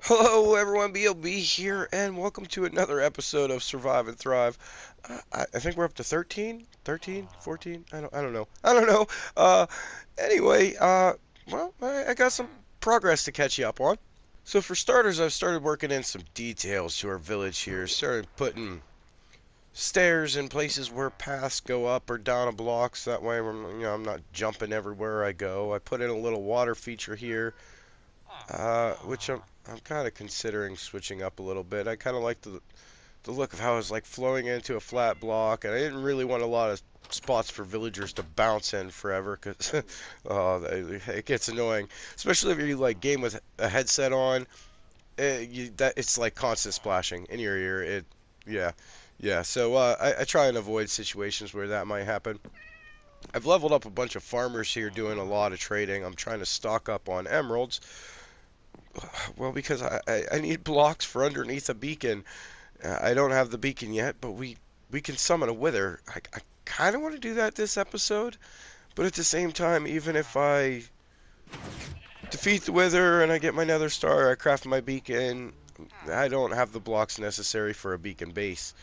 Hello everyone, BLB here, and welcome to another episode of Survive and Thrive. I think we're up to 13? 13? 14? I don't know. I don't know. Uh, anyway, well, I got some progress to catch you up on. So for starters, I've started working in some details to our village here. Started putting stairs in places where paths go up or down a block, so that way I'm not jumping everywhere I go. I put in a little water feature here, which I'm kind of considering switching up a little bit. I kind of like the look of how it's like flowing into a flat block, and I didn't really want a lot of spots for villagers to bounce in forever because it gets annoying, especially if you like game with a headset on. It's like constant splashing in your ear. Yeah, yeah. So I try and avoid situations where that might happen. I've leveled up a bunch of farmers here doing a lot of trading. I'm trying to stock up on emeralds. Well, because I need blocks for underneath a beacon. I don't have the beacon yet, but we can summon a wither. I kind of want to do that this episode, but at the same time, even if I defeat the wither and I get my nether star, I craft my beacon, I don't have the blocks necessary for a beacon base.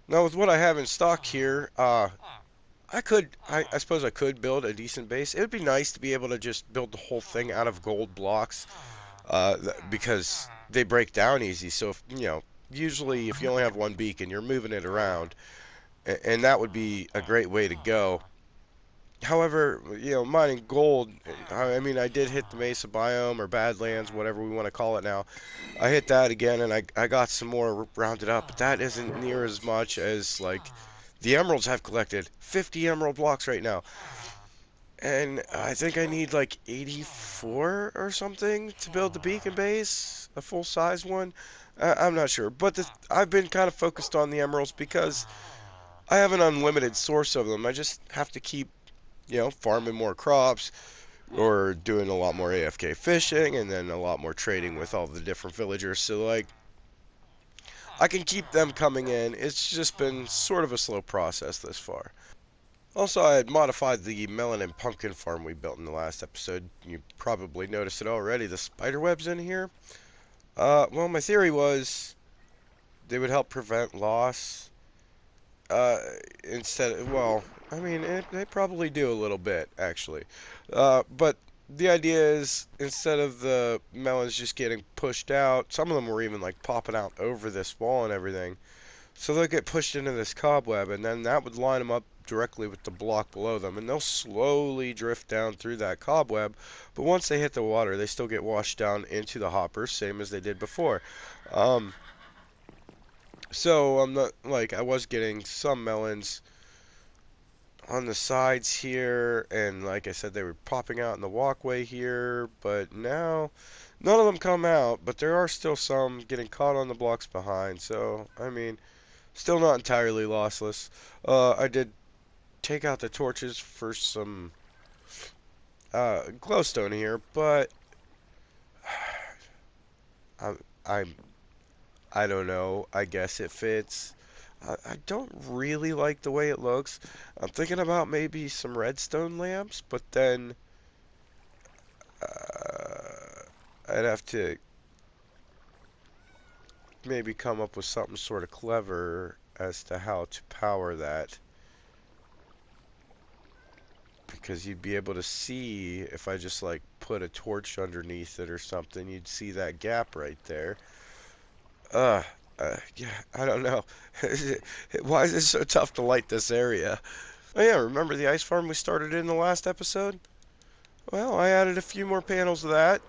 Now, with what I have in stock here, I suppose I could build a decent base. It would be nice to be able to just build the whole thing out of gold blocks, because they break down easy. So usually if you only have one beacon, you're moving it around, and that would be a great way to go. However, mining gold, I mean, I did hit the Mesa biome or Badlands, whatever we want to call it now. I hit that again, and I got some more rounded up, but that isn't near as much as, like, the emeralds I've collected. 50 emerald blocks right now. And I think I need like 84 or something to build the beacon base, a full-size one. I'm not sure, but I've been kind of focused on the emeralds because I have an unlimited source of them. I just have to keep, farming more crops or doing a lot more AFK fishing and then a lot more trading with all the different villagers. So, like, I can keep them coming in. It's just been sort of a slow process this far. Also, I had modified the melon and pumpkin farm we built in the last episode. You probably noticed it already. The spider webs in here. Well, my theory was they would help prevent loss. Uh, well, I mean, they probably do a little bit, actually. But the idea is instead of the melons just getting pushed out, some of them were even like popping out over this wall and everything. So they'll get pushed into this cobweb, and then that would line them up directly with the block below them, and they'll slowly drift down through that cobweb. But once they hit the water, they still get washed down into the hoppers, same as they did before. Um, so I'm not like I was getting some melons on the sides here, and like I said, they were popping out in the walkway here, but now none of them come out, but there are still some getting caught on the blocks behind. So I mean, still not entirely lossless. I did take out the torches for some glowstone here, but I, I'm I don't know. I guess it fits. I don't really like the way it looks. I'm thinking about maybe some redstone lamps, but then I'd have to maybe come up with something sort of clever as to how to power that. Because you'd be able to see if I just like put a torch underneath it or something, you'd see that gap right there. Uh, yeah, I don't know. Why is it so tough to light this area? Oh yeah, remember the ice farm we started in the last episode? Well, I added a few more panels to that.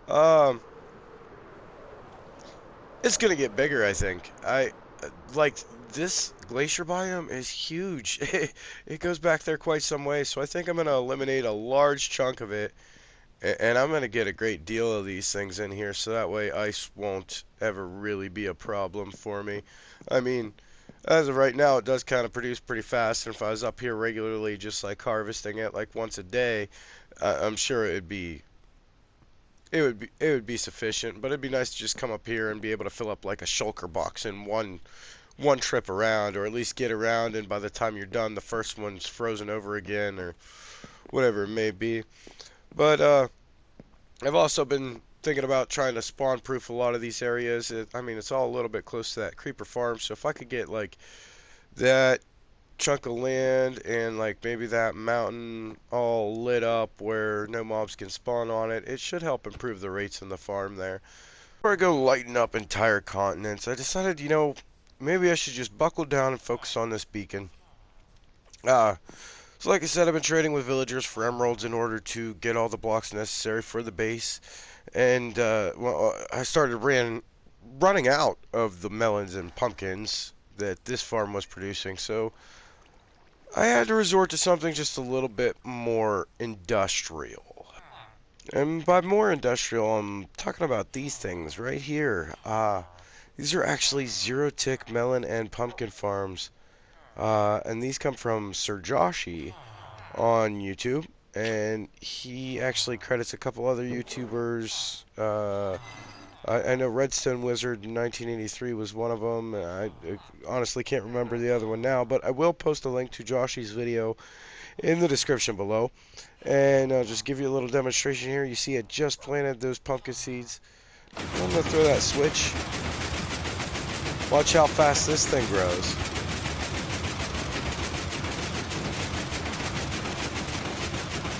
Um, it's gonna get bigger, I think. Like this glacier biome is huge. It goes back there quite some way, so I think I'm gonna eliminate a large chunk of it, and I'm gonna get a great deal of these things in here, so that way ice won't ever really be a problem for me. I mean, as of right now, it does kind of produce pretty fast, and if I was up here regularly, just like harvesting it like once a day, I'm sure it would be sufficient. But it'd be nice to just come up here and be able to fill up like a shulker box in one trip around, or at least get around, and by the time you're done, the first one's frozen over again, or whatever it may be. But I've also been thinking about trying to spawn proof a lot of these areas. I mean, it's all a little bit close to that creeper farm, so if I could get like that chunk of land and like maybe that mountain all lit up where no mobs can spawn on it, it should help improve the rates in the farm there. Before I go lighting up entire continents, I decided, maybe I should just buckle down and focus on this beacon. So like I said, I've been trading with villagers for emeralds in order to get all the blocks necessary for the base. And well, I started running out of the melons and pumpkins that this farm was producing. So I had to resort to something just a little bit more industrial. And by more industrial, I'm talking about these things right here. These are actually zero-tick melon and pumpkin farms. And these come from Sir Joshy on YouTube. And he actually credits a couple other YouTubers. I know Redstone Wizard in 1983 was one of them. I honestly can't remember the other one now, but I will post a link to Joshy's video in the description below. And I'll just give you a little demonstration here. You see I just planted those pumpkin seeds. I'm going to throw that switch. Watch how fast this thing grows.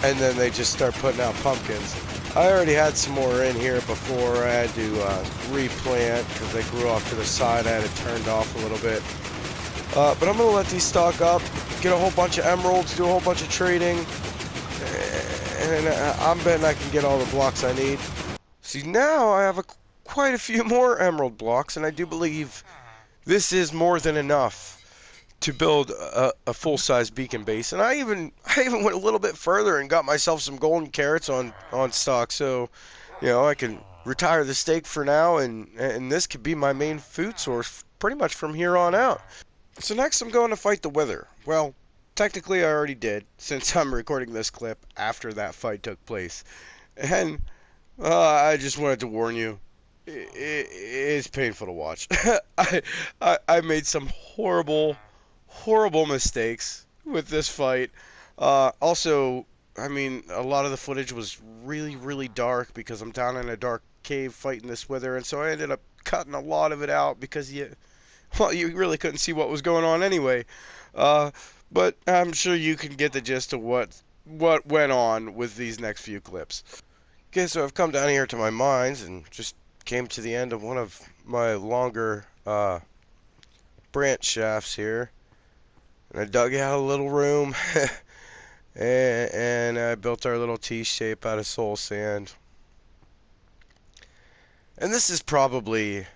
And then they just start putting out pumpkins. I already had some more in here before I had to replant because they grew off to the side. I had it turned off a little bit. But I'm going to let these stock up, get a whole bunch of emeralds, do a whole bunch of trading, and I'm betting I can get all the blocks I need. See, now I have quite a few more emerald blocks, and I do believe this is more than enough to build a full-size beacon base. And I even went a little bit further and got myself some golden carrots on stock. So, I can retire the steak for now, and this could be my main food source pretty much from here on out. So next I'm going to fight the Wither. Well, technically I already did, since I'm recording this clip after that fight took place. And I just wanted to warn you, it's painful to watch. I made some horrible mistakes with this fight. Also, I mean, a lot of the footage was really dark because I'm down in a dark cave fighting this Wither, and so I ended up cutting a lot of it out because you really couldn't see what was going on anyway. But I'm sure you can get the gist of what went on with these next few clips. Okay, so I've come down here to my mines and just came to the end of one of my longer branch shafts here. And I dug out a little room and I built our little T-shape out of soul sand. And this is probably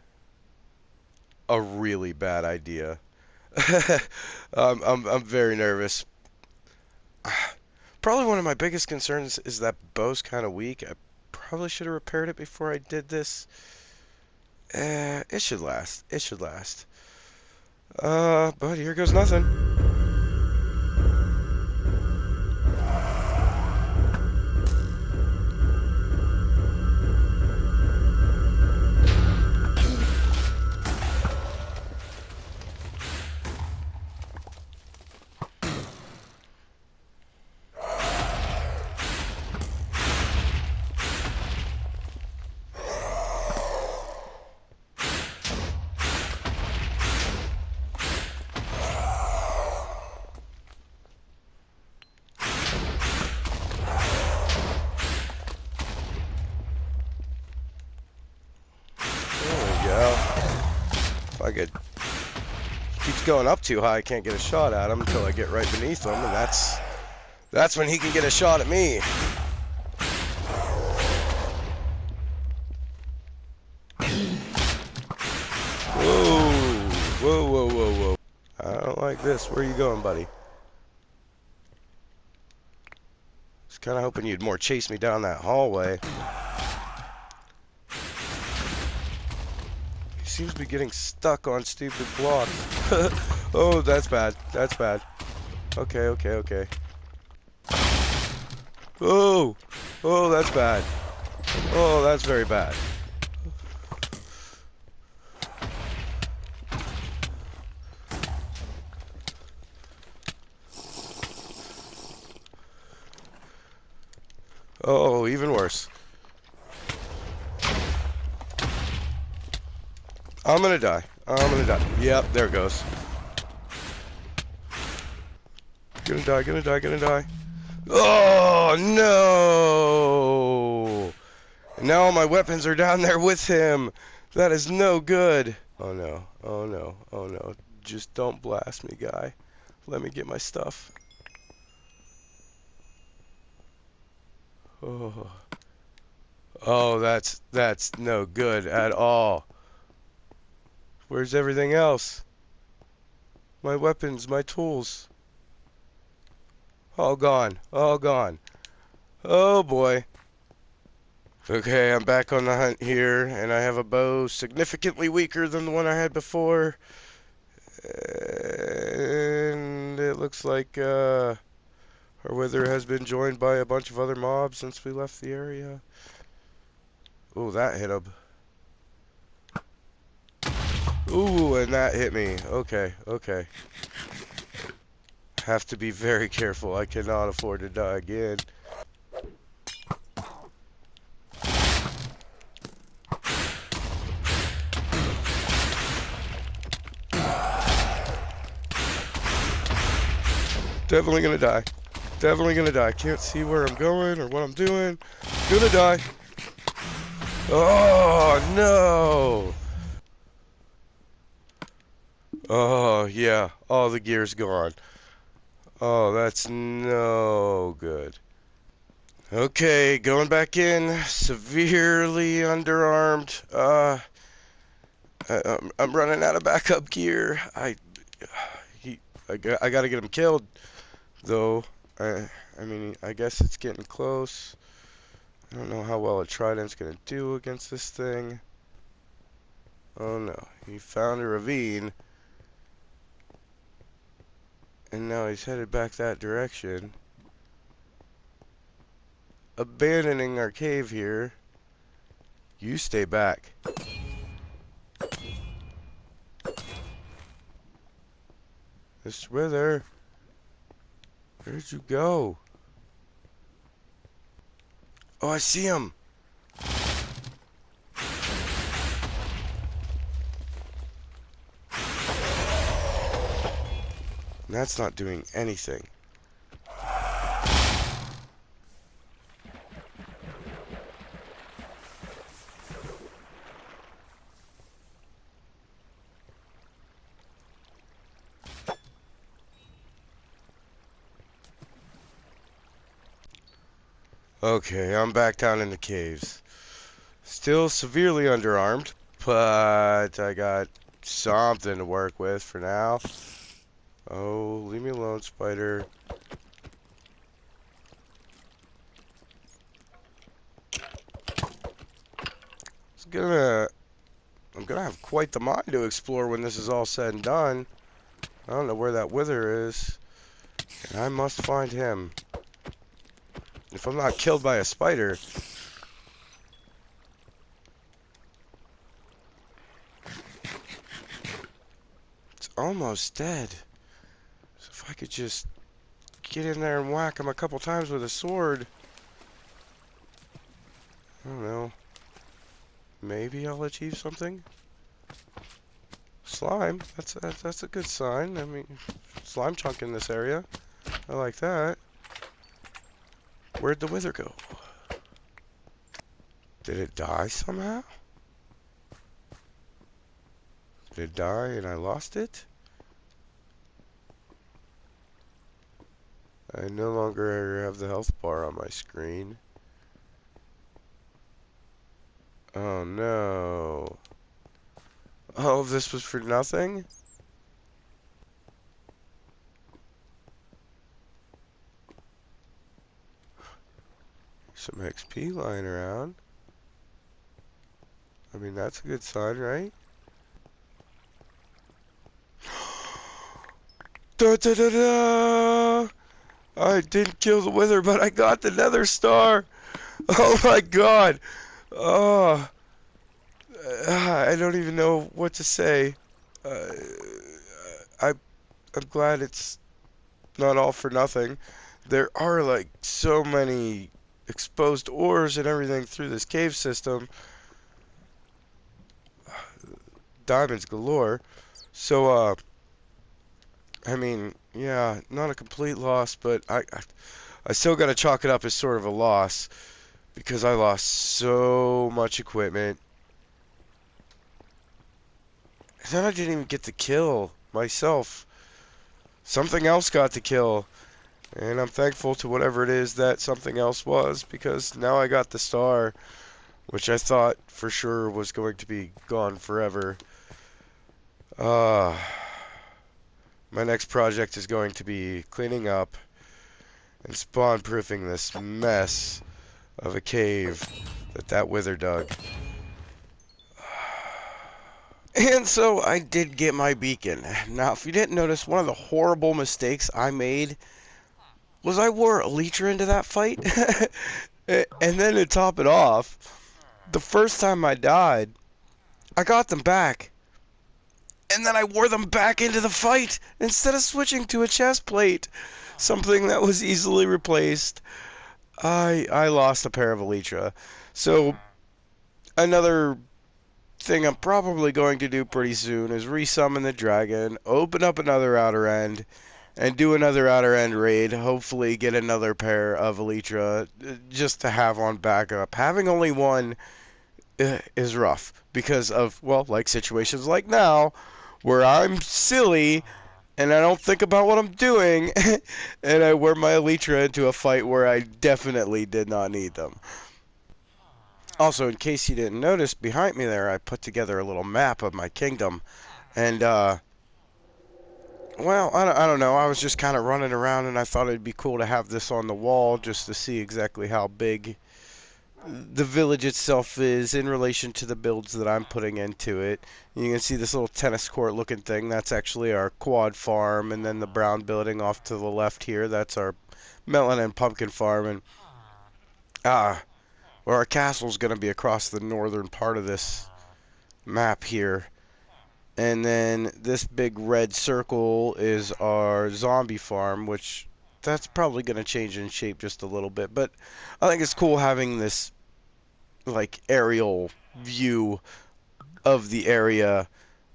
a really bad idea. I'm very nervous. Probably one of my biggest concerns is that bow's kind of weak. I probably should have repaired it before I did this. It should last. It should last. But here goes nothing. If I get keeps going up too high, I can't get a shot at him until I get right beneath him, and that's when he can get a shot at me. Whoa. I don't like this. Where are you going, buddy? I was kind of hoping you'd more chase me down that hallway. Seems to be getting stuck on stupid blocks. Oh, that's bad. That's bad. Okay. Oh, that's bad. Oh, that's very bad. Oh, even worse. I'm gonna die. I'm gonna die. Yep, there it goes. Gonna die, gonna die, gonna die. Oh, no! And now all my weapons are down there with him. That is no good. Oh, no. Oh, no. Oh, no. Just don't blast me, guy. Let me get my stuff. Oh, oh, that's no good at all. Where's everything else? My weapons, my tools. All gone. All gone. Oh boy. Okay, I'm back on the hunt here, and I have a bow significantly weaker than the one I had before. And it looks like our wither has been joined by a bunch of other mobs since we left the area. Ooh, that hit him. Ooh, and that hit me. Okay, okay. Have to be very careful. I cannot afford to die again. Definitely gonna die. Definitely gonna die. Can't see where I'm going or what I'm doing. Gonna die. Oh, no. Oh, yeah. All the gear's gone. Oh, that's no good. Okay, going back in. Severely underarmed. I'm running out of backup gear. I gotta get him killed, though. I mean, I guess it's getting close. I don't know how well a trident's gonna do against this thing. Oh no, he found a ravine, and now he's headed back that direction. Abandoning our cave here. You stay back. Mr. Wither, where'd you go? Oh, I see him. That's not doing anything. Okay, I'm back down in the caves. Still severely underarmed, but I got something to work with for now. Oh, leave me alone, spider. I'm gonna have quite the mind to explore when this is all said and done. I don't know where that wither is, and I must find him. If I'm not killed by a spider, it's almost dead. So if I could just get in there and whack him a couple times with a sword, I don't know. Maybe I'll achieve something. Slime. That's a good sign. I mean, slime chunk in this area. I like that. Where'd the wither go? Did it die somehow? Did it die and I lost it? I no longer have the health bar on my screen. Oh no. All of this was for nothing? Some XP lying around. I mean, that's a good sign, right? Da da da da! I didn't kill the wither, but I got the nether star! Oh my god! Oh, I don't even know what to say. Uh, I, I'm glad it's not all for nothing. There are like so many exposed ores and everything through this cave system diamonds galore. So, I mean, yeah, not a complete loss, but I still got to chalk it up as sort of a loss because I lost so much equipment. And then I didn't even get the kill myself. Something else got the kill. And I'm thankful to whatever it is that something else was because now I got the star, which I thought for sure was going to be gone forever. Uh, my next project is going to be cleaning up and spawn proofing this mess of a cave that wither dug. And so I did get my beacon. Now, if you didn't notice, one of the horrible mistakes I made was I wore Elytra into that fight. And then to top it off, the first time I died, I got them back. And then I wore them back into the fight instead of switching to a chest plate. Something that was easily replaced. I lost a pair of Elytra. So another thing I'm probably going to do pretty soon is resummon the dragon, open up another outer end, and do another outer end raid. Hopefully get another pair of Elytra just to have on backup. Having only one is rough because of, well, like situations like now where I'm silly and I don't think about what I'm doing and I wear my Elytra into a fight where I definitely did not need them. Also, in case you didn't notice, behind me there, I put together a little map of my kingdom. And, well, I don't know. I was just kind of running around and I thought it'd be cool to have this on the wall just to see exactly how big the village itself is in relation to the builds that I'm putting into it. You can see this little tennis court looking thing. That's actually our quad farm. And then the brown building off to the left here, that's our melon and pumpkin farm. And, well, our castle's going to be across the northern part of this map here. And then this big red circle is our zombie farm, which that's probably going to change in shape just a little bit. But I think it's cool having this, like, aerial view of the area.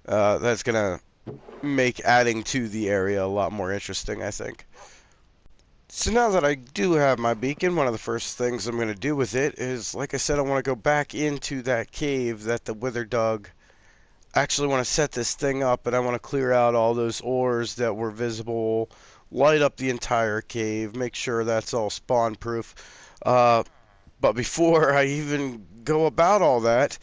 That's going to make adding to the area a lot more interesting, I think. So now that I do have my beacon, one of the first things I'm going to do with it is, like I said, I want to go back into that cave that the wither dug. I actually want to set this thing up, and I want to clear out all those ores that were visible, light up the entire cave, make sure that's all spawn proof. But before I even go about all that,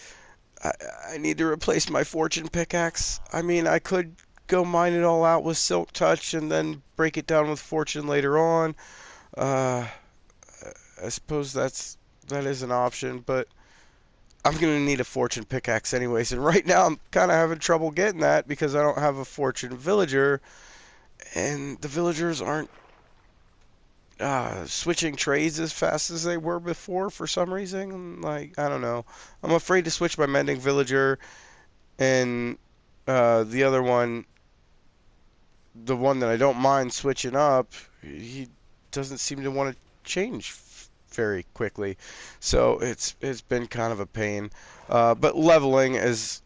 I, I need to replace my fortune pickaxe. I mean, I could go mine it all out with silk touch and then break it down with fortune later on. Uh, I suppose that is an option, but I'm gonna need a fortune pickaxe anyways, and right now I'm kind of having trouble getting that because I don't have a fortune villager, and the villagers aren't switching trades as fast as they were before for some reason. Like, I don't know. I'm afraid to switch my mending villager, and the other one, the one that I don't mind switching up, he doesn't seem to want to change very quickly. So it's been kind of a pain. But leveling is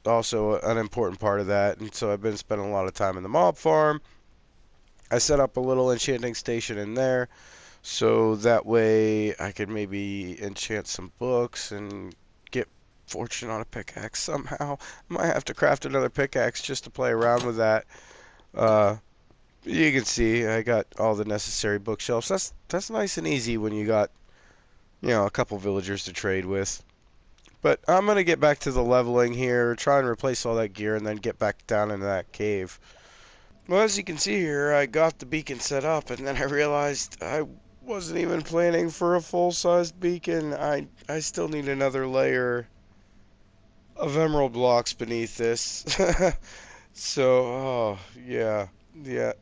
also an important part of that, and so I've been spending a lot of time in the mob farm. I set up a little enchanting station in there, so that way I could maybe enchant some books and get fortune on a pickaxe somehow. Might have to craft another pickaxe just to play around with that. Uh, you can see I got all the necessary bookshelves. That's nice and easy when you got, a couple villagers to trade with. But I'm gonna get back to the leveling here, try and replace all that gear, and then get back down into that cave. Well, as you can see here, I got the beacon set up, and then I realized I wasn't even planning for a full-sized beacon. I still need another layer of emerald blocks beneath this. So, oh, yeah. Yeah,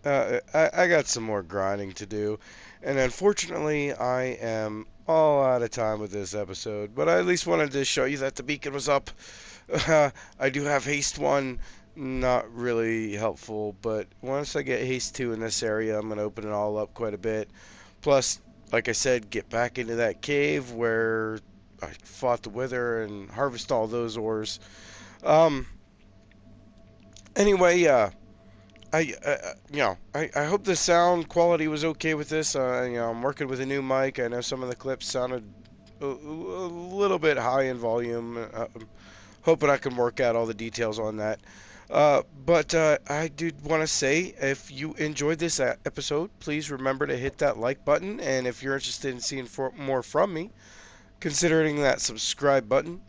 I got some more grinding to do. And unfortunately, I am all out of time with this episode. But I at least wanted to show you that the beacon was up. I do have haste 1, not really helpful. But once I get haste 2 in this area, I'm going to open it all up quite a bit. Plus, like I said, get back into that cave where I fought the wither and harvest all those ores. Anyway, I hope the sound quality was okay with this. I'm working with a new mic. I know some of the clips sounded a little bit high in volume. I'm hoping I can work out all the details on that. But I did want to say, if you enjoyed this episode, please remember to hit that like button. And if you're interested in seeing more from me, considering that subscribe button.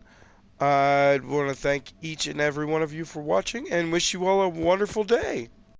I'd want to thank each and every one of you for watching and wish you all a wonderful day.